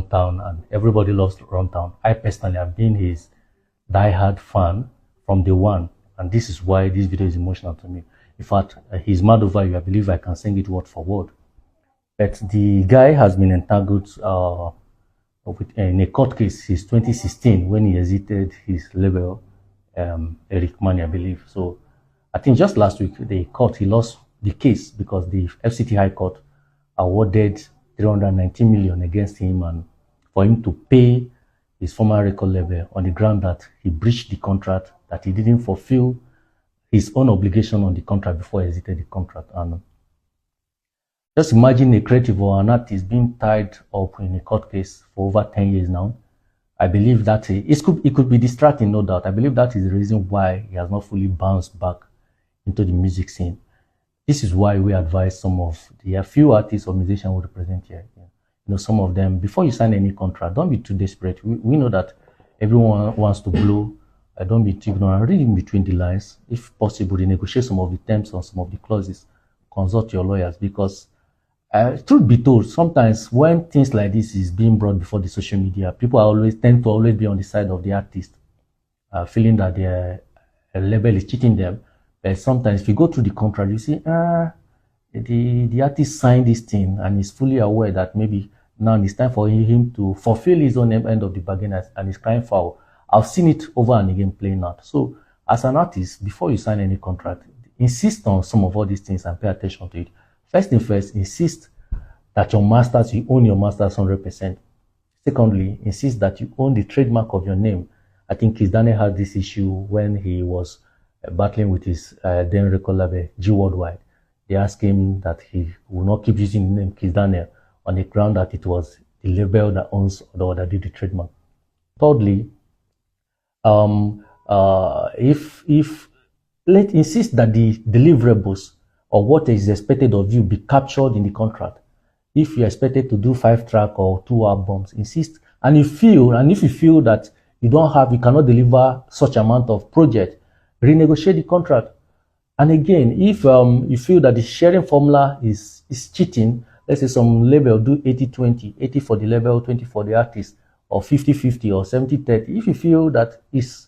Runtown, and everybody loves Runtown. I personally have been his die-hard fan from day one, and this is why this video is emotional to me. In fact, he's mad over you. I believe I can sing it word for word. But the guy has been entangled in a court case since 2016 when he exited his label, Eric Mani, I believe. So I think just last week, he lost the case because the FCT High Court awarded 390 million against him and for him to pay his former record label on the ground that he breached the contract, that he didn't fulfill his own obligation on the contract before he exited the contract. And just imagine a creative or an artist being tied up in a court case for over 10 years now. I believe that it could be distracting, no doubt. I believe that is the reason why he has not fully bounced back into the music scene. This is why we advise some of the few artists or musicians we represent here. You know, some of them, before you sign any contract, don't be too desperate. We know that everyone wants to blow. Don't be too ignorant. Read in between the lines. If possible, renegotiate some of the terms or some of the clauses. Consult your lawyers, because truth be told, sometimes when things like this is being brought before the social media, people tend to always be on the side of the artist, feeling that their label is cheating them. But sometimes if you go through the contract, you see, the artist signed this thing and is fully aware that maybe now it's time for him to fulfill his own end of the bargain and he's crying foul. I've seen it over and again playing out. So as an artist, before you sign any contract, insist on some of all these things and pay attention to it. First thing first, insist that you own your masters 100%. Secondly, insist that you own the trademark of your name. I think Kiss Daniel had this issue when he was battling with his then record label, G Worldwide. They asked him that he will not keep using the name Kiss Daniel on the ground that it was the label that owns or that did the trademark. Thirdly, let's insist that the deliverables or what is expected of you be captured in the contract. If you're expected to do 5-track or 2 albums, insist. And if you feel that you cannot deliver such amount of project, renegotiate the contract. And again, if you feel that the sharing formula is cheating, let's say some label do 80-20, 80 for the label, 20 for the artist, or 50-50 or 70-30. If you feel that is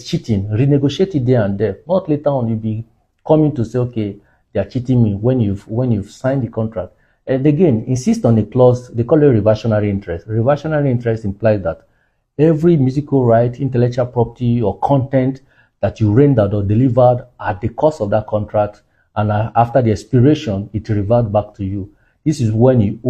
cheating, renegotiate it there and there. Not later on you'll be coming to say, okay, they are cheating me when you've signed the contract. And again, insist on a clause, they call it reversionary interest. Reversionary interest implies that every musical right, intellectual property, or content that you rendered or delivered at the cost of that contract, and after the expiration, it reverts back to you. This is when you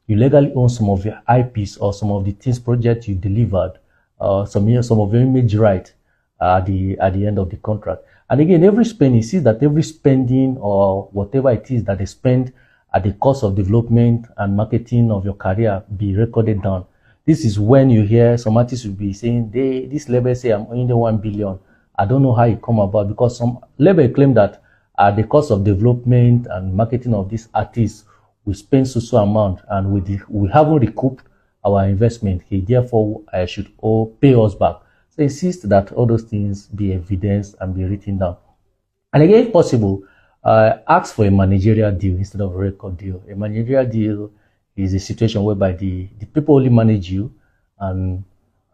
legally own some of your IPs or some of the things projects you delivered, some of your image right at the end of the contract. And again, every spending or whatever it is that they spend at the cost of development and marketing of your career be recorded down. This is when you hear some artists will be saying, this label say I'm owing the 1 billion. I don't know how it come about, because some label claim that at the cost of development and marketing of this artist, we spend so amount and we haven't recouped our investment. He therefore should pay us back. So insist that all those things be evidenced and be written down. And again, if possible, ask for a managerial deal instead of a record deal. A managerial deal is a situation whereby the people only manage you, and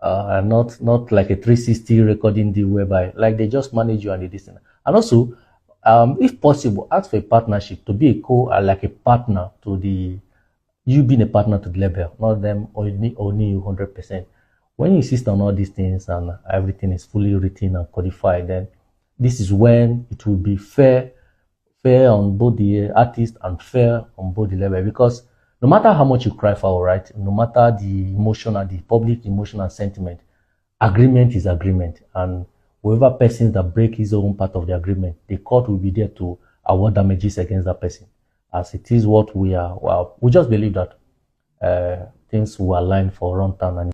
not like a 360 recording deal whereby like they just manage you and they listen. And also, if possible, ask for a partnership to be like a partner to you being a partner to the label, not them owning you 100%. When you insist on all these things and everything is fully written and codified, then this is when it will be fair on both the artist and fair on both the label. Because no matter how much you cry for, right, no matter the emotion and the public emotion and sentiment, agreement is agreement. And whoever person that break his own part of the agreement, the court will be there to award damages against that person. As it is what we are, we just believe that things will align for Runtown.